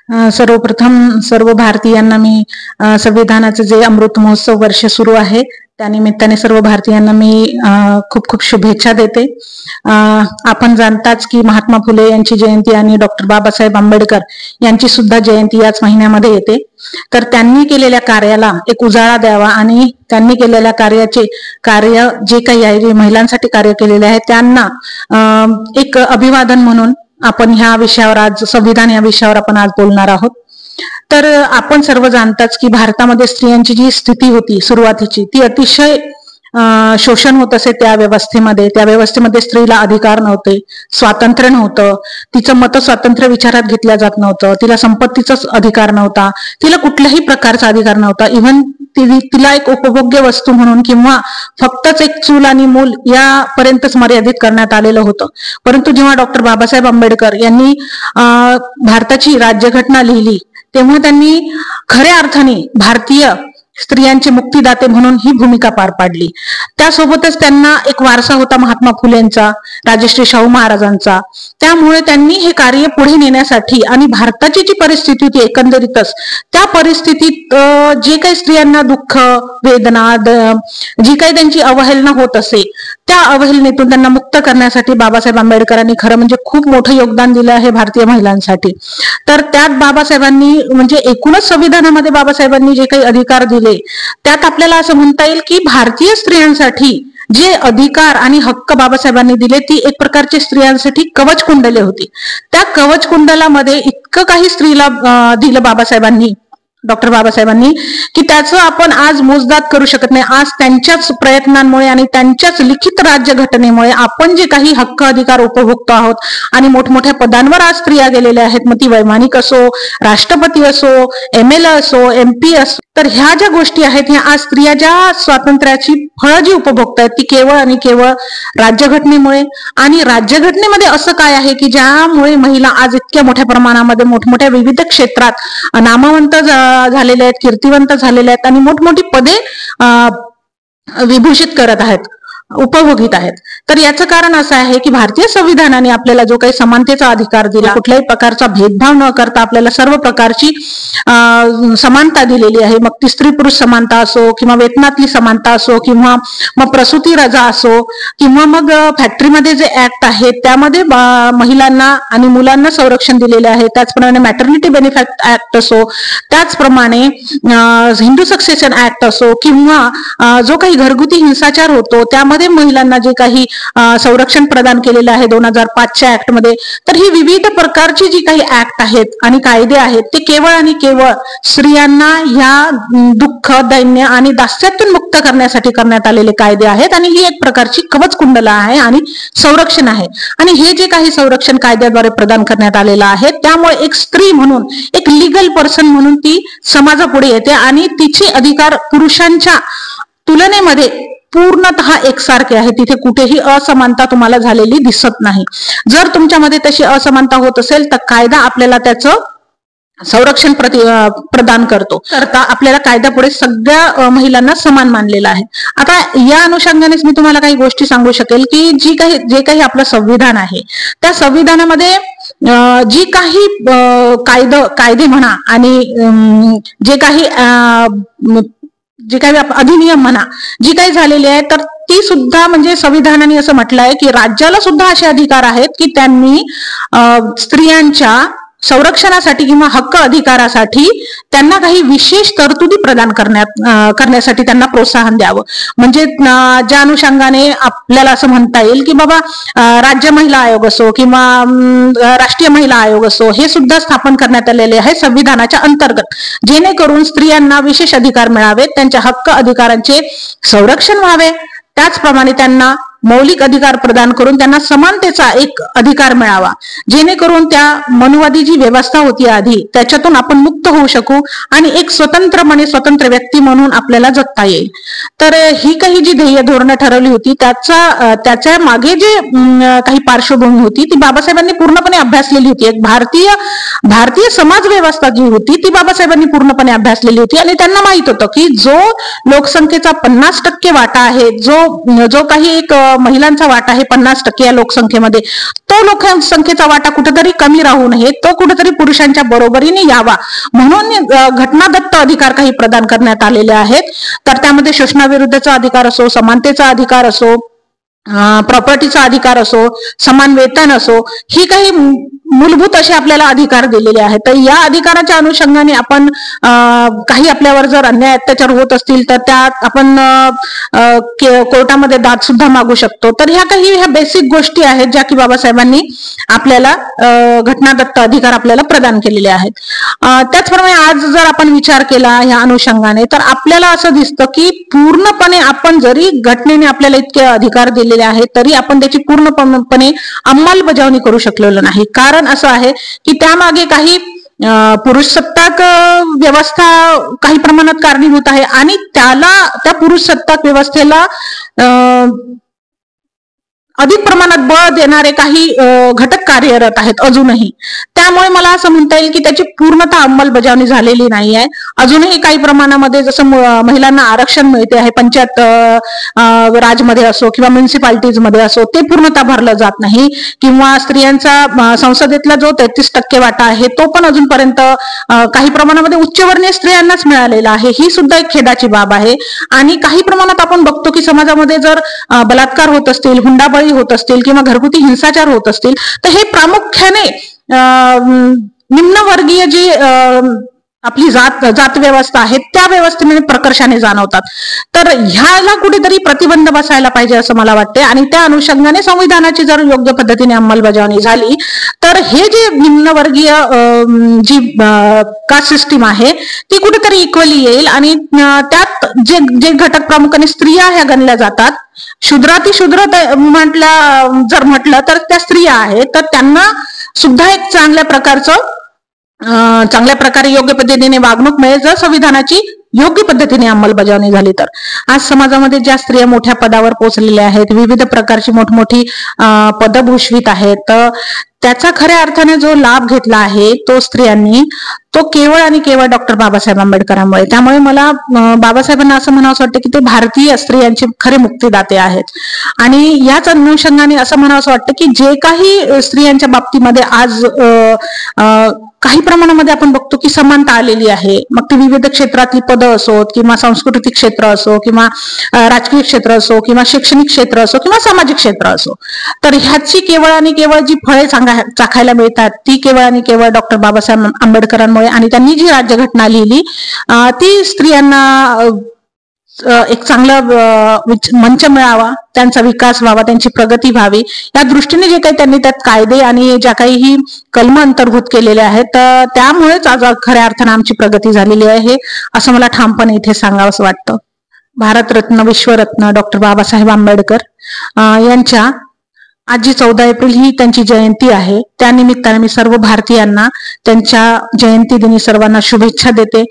सर्वप्रथम सर्व भारतीयांना मी संविधानाचे जे अमृत महोत्सव वर्ष सुरू आहे त्यानिमित्ताने सर्व भारतीयांना मी खूप खूप शुभेच्छा देते. आपण जाणताच की महात्मा फुले यांची जयंती आणि डॉक्टर बाबासाहेब आंबेडकर यांची सुद्धा जयंती याच महिन्यामध्ये येते. तर त्यांनी केलेल्या कार्याला एक उजाळा द्यावा आणि त्यांनी केलेल्या कार्य जे काही आहे महिलांसाठी कार्य केलेले आहे त्यांना एक अभिवादन म्हणून आपण ह्या विषयावर आज संविधान या विषयावर आपण आज बोलणार आहोत. तर आपण सर्व जाणताच की भारतामध्ये स्त्रियांची जी स्थिती होती सुरुवातीची ती अतिशय शोषण होत असे. त्या व्यवस्थेमध्ये स्त्रीला अधिकार नव्हते, स्वातंत्र्य नव्हतं, तिचं मत स्वातंत्र्य विचारात घेतल्या जात नव्हतं, तिला संपत्तीचाच अधिकार नव्हता, तिला कुठल्याही प्रकारचा अधिकार नव्हता. इव्हन तिला एक उपभोग्य वस्तू म्हणून किंवा फक्तच एक चूल आणि मूल यापर्यंतच मर्यादित करण्यात आलेलं होतं. परंतु जेव्हा डॉक्टर बाबासाहेब आंबेडकर यांनी भारताची राज्यघटना लिहिली तेव्हा त्यांनी खऱ्या अर्थाने भारतीय स्त्रियांचे मुक्तिदाते म्हणून ही भूमिका पार पाडली. त्यासोबतच त्यांना एक वारसा होता महात्मा फुलेंचा, राजश्री शाहू महाराजांचा. त्यामुळे त्यांनी हे कार्य पुढे नेण्यासाठी आणि भारताची जी परिस्थिती होती एकंदरीतच त्या परिस्थितीत जे काही स्त्रियांना दुःख वेदना जी काही त्यांची अवहेलना होत असे त्या अवहेलनेतून त्यांना मुक्त करण्यासाठी बाबासाहेब आंबेडकरांनी खरं म्हणजे खूप मोठं योगदान दिलं आहे भारतीय महिलांसाठी. तर त्यात बाबासाहेबांनी म्हणजे एकूणच संविधानामध्ये बाबासाहेबांनी जे काही अधिकार दिले त्यात आपल्याला असं म्हणता येईल की भारतीय स्त्रियांसाठी जे अधिकार आणि हक्क बाबासाहेबांनी दिले ती एक प्रकारची स्त्रियांसाठी कवच कुंडले होती. त्या कवच कुंडलामध्ये इतकं काही स्त्रीला दिलं बाबासाहेबांनी, डॉक्टर बाबासाहेबांनी, की त्याचं आपण आज मोजदाद करू शकत नाही. आज त्यांच्याच प्रयत्नांमुळे आणि त्यांच्याच लिखित राज्यघटनेमुळे आपण जे काही हक्क अधिकार उपभोगतो आहोत आणि मोठमोठ्या पदांवर आज स्त्रिया गेलेल्या आहेत, मग ती वैमानिक असो, राष्ट्रपती असो, ML असो, MP असो. तर ह्या ज्या गोष्टी आहेत ह्या आज स्त्रिया ज्या स्वातंत्र्याची फळं जी उपभोगतायत ती केवळ आणि केवळ राज्यघटनेमुळे. आणि राज्यघटनेमध्ये असं काय आहे की ज्यामुळे महिला आज इतक्या मोठ्या प्रमाणामध्ये मोठमोठ्या विविध क्षेत्रात नामवंत झालेले आहेत, कीर्तिवंत झालेले आहेत आणि मोठमोठी पदे विभूषित करत आहेत, उपभोगीत आहेत. तर याचं कारण असं आहे की भारतीय संविधानाने आपल्याला जो काही समानतेचा अधिकार दिला, कुठल्याही प्रकारचा भेदभाव न करता आपल्याला सर्व प्रकारची समानता दिलेली आहे. मग ती स्त्री पुरुष समानता असो किंवा वेतनातली समानता असो किंवा मग प्रसूती रजा असो किंवा मग फॅक्टरीमध्ये जे ऍक्ट आहेत त्यामध्ये महिलांना आणि मुलांना संरक्षण दिलेले आहे. त्याचप्रमाणे मॅटर्निटी बेनिफिट ऍक्ट असो, त्याचप्रमाणे हिंदू सक्सेशन ऍक्ट असो किंवा जो काही घरगुती हिंसाचार होतो त्यामध्ये महिलांना जे काही संरक्षण प्रदान केलेलं आहे 2005च्या ऍक्ट मध्ये. तर ही विविध प्रकारची जी काही ऍक्ट आहेत आणि कायदे आहेत ते केवळ आणि केवळ स्त्रियांना ह्या दुःख दैन्य आणि दास्यातून मुक्त करण्यासाठी करण्यात आलेले कायदे आहेत. आणि ही एक प्रकारची कवच कुंडला आहे आणि संरक्षण आहे. आणि हे जे काही संरक्षण कायद्याद्वारे प्रदान करण्यात आलेलं आहे त्यामुळे एक स्त्री म्हणून एक लिगल पर्सन म्हणून ती समाजापुढे येते आणि तिचे अधिकार पुरुषांच्या तुलनेमध्ये पूर्णतः एकसारखे आहे. तिथे कुठेही असमानता तुम्हाला झालेली दिसत नाही. जर तुमच्यामध्ये तशी असमानता होत असेल तर कायदा आपल्याला त्याचं संरक्षण प्रदान करतो. तर आपल्याला कायद्यापुढे सगळ्या महिलांना समान मानलेलं आहे. आता या अनुषंगानेच मी तुम्हाला काही गोष्टी सांगू शकेल की जे काही आपलं संविधान आहे त्या संविधानामध्ये जी काही कायदे म्हणा आणि जे काही अधिनियम म्हणा जी काही झालेली आहे तर ती सुद्धा म्हणजे संविधानाने असं म्हटलं आहे की राज्याला सुद्धा असे अधिकार आहेत की त्यांनी स्त्रियांच्या संरक्षणासाठी किंवा हक्क अधिकारासाठी त्यांना काही विशेष तरतुदी प्रदान करण्यासाठी त्यांना प्रोत्साहन द्यावं. म्हणजे ज्या अनुषंगाने आपल्याला असं म्हणता येईल की बाबा राज्य महिला आयोग असो किंवा राष्ट्रीय महिला आयोग असो हे सुद्धा स्थापन करण्यात आलेले आहे संविधानाच्या अंतर्गत, जेणेकरून स्त्रियांना विशेष अधिकार मिळावेत, त्यांच्या हक्क अधिकारांचे संरक्षण व्हावे, त्याचप्रमाणे त्यांना मौलिक अधिकार प्रदान करून त्यांना समानतेचा एक अधिकार मिळावा, जेणेकरून त्या मनुवादी जी व्यवस्था होती आधी त्याच्यातून आपण मुक्त होऊ शकू आणि एक स्वतंत्र व्यक्ती म्हणून आपल्याला जगता येईल. तर ही काही जी ध्येय धोरणं ठरवली होती त्याच्या मागे जे काही पार्श्वभूमी होती ती बाबासाहेबांनी पूर्णपणे अभ्यासलेली होती. एक भारतीय भारतीय समाज व्यवस्था जी होती ती बाबासाहेबांनी पूर्णपणे अभ्यासलेली होती आणि त्यांना माहित होतं की जो लोकसंख्येचा 50% वाटा आहे, जो काही एक महिलांचा वाटा आहे 50% या लोकसंख्येमध्ये, तो लोकसंख्येचा वाटा कुठेतरी कमी राहू नये, तो कुठेतरी पुरुषांच्या बरोबरीने यावा म्हणून घटनादत्त अधिकार काही प्रदान करण्यात आलेले आहेत. तर त्यामध्ये शोषणाविरुद्धचा अधिकार असो, समानतेचा अधिकार असो, प्रॉपर्टीचा अधिकार असो, समान वेतन असो, ही काही मूलभूत असे आपल्याला अधिकार दिलेले आहेत. तर या अधिकाराच्या अनुषंगाने आपण काही आपल्यावर जर अन्याय अत्याचार होत असतील तर त्यात आपण कोर्टामध्ये दाद सुद्धा मागू शकतो. तर ह्या बेसिक गोष्टी आहेत ज्या की बाबासाहेबांनी आपल्याला घटनादत्त अधिकार आपल्याला प्रदान केलेले आहेत. त्याचप्रमाणे आज जर आपण विचार केला ह्या अनुषंगाने तर आपल्याला असं दिसतं की पूर्णपणे आपण जरी घटनेने आपल्याला इतके अधिकार दिलेले आहेत तरी आपण त्याची पूर्णपणे अंमलबजावणी करू शकलेलो नाही. कारण असं आहे की त्यामागे काही पुरुष सत्ताक व्यवस्था काही प्रमाणात कारणीभूत आहे आणि त्या पुरुष सत्ताक व्यवस्थेला अधिक प्रमाणात बळ देणारे काही घटक कार्यरत आहेत अजूनही. त्यामुळे मला असं म्हणता येईल की त्याची पूर्णतः अंमलबजावणी झालेली नाही आहे. अजूनही काही प्रमाणामध्ये जसं महिलांना आरक्षण मिळते आहे पंचायत राजमध्ये असो किंवा म्युन्सिपालिटीज मध्ये असो, ते पूर्णतः भरलं जात नाही. किंवा स्त्रियांचा संसदेतला जो 33% वाटा आहे तो पण अजूनपर्यंत काही प्रमाणामध्ये उच्चवर्णीय स्त्रियांनाच मिळालेला आहे. ही सुद्धा एक खेदाची बाब आहे. आणि काही प्रमाणात आपण बघतो की समाजामध्ये जर बलात्कार होत असतील, हुंडाबळी होत असतील किंवा घरगुती हिंसाचार होत असतील तर हे प्रामुख्याने निम्नवर्गीय जी आपली जात व्यवस्था आहे त्या व्यवस्थेमध्ये प्रकर्षाने जाणवतात. तर ह्याला कुठेतरी प्रतिबंध बसायला पाहिजे असं मला वाटते. आणि त्या अनुषंगाने संविधानाची जर योग्य पद्धतीने अंमलबजावणी झाली तर हे जे निम्नवर्गीय जी कास्ट सिस्टीम आहे ती कुठेतरी इक्वली येईल. आणि त्यात जे घटक प्रामुख्याने स्त्रिया ह्या गणल्या जातात, शूद्रातिशूद्र म्हटलं तर त्या स्त्रिया आहेत, तर त्यांना सुद्धा एक चांगल्या प्रकारे योग्य पद्धतीने वागणूक मिळेल जर संविधानाची योग्य पद्धतीने अंमलबजावणी झाली तर. आज समाजामध्ये ज्या स्त्रिया मोठ्या पदावर पोहोचलेल्या आहेत, विविध प्रकारची मोठमोठी पदं भूषवित आहेत, तर त्याचा खऱ्या अर्थाने जो लाभ घेतला आहे तो स्त्रियांनी, तो केवळ आणि केवळ डॉक्टर बाबासाहेब आंबेडकरांमुळे. त्यामुळे मला बाबासाहेबांना असं म्हणावं वाटतं की ते भारतीय स्त्रियांचे खरे मुक्तिदाते आहेत. आणि याच अनुषंगाने असं म्हणावं वाटतं की जे काही स्त्रियांच्या बाबतीमध्ये आज काही प्रमाणामध्ये आपण बघतो की समानता आलेली आहे, मग ती विविध क्षेत्रातली पदं असोत किंवा सांस्कृतिक क्षेत्र असो किंवा राजकीय क्षेत्र असो किंवा शैक्षणिक क्षेत्र असो किंवा सामाजिक क्षेत्र असो, तर ह्याची केवळ आणि केवळ जी फळे चाखायला मिळतात ती केवळ आणि केवळ डॉक्टर बाबासाहेब आंबेडकरांमुळे. आणि त्यांनी जी राज्यघटना लिहिली ती स्त्रियांना एक चांगला मंच मिळावा, त्यांचा विकास व्हावा, त्यांची प्रगती व्हावी या दृष्टीने जे काही त्यांनी त्यात कायदे आणि ज्या काही ही कलम अंतर्भूत केलेल्या आहेत त्यामुळेच आज खऱ्या अर्थाने आमची प्रगती झालेली आहे असं मला ठामपणे इथे सांगावंसं वाटतं. भारतरत्न, विश्वरत्न डॉक्टर बाबासाहेब आंबेडकर यांच्या आज जी 14 एप्रिल ही त्यांची जयंती आहे, त्यानिमित्ताने मी सर्व भारतीयांना त्यांच्या जयंती दिनी सर्वांना शुभेच्छा देते.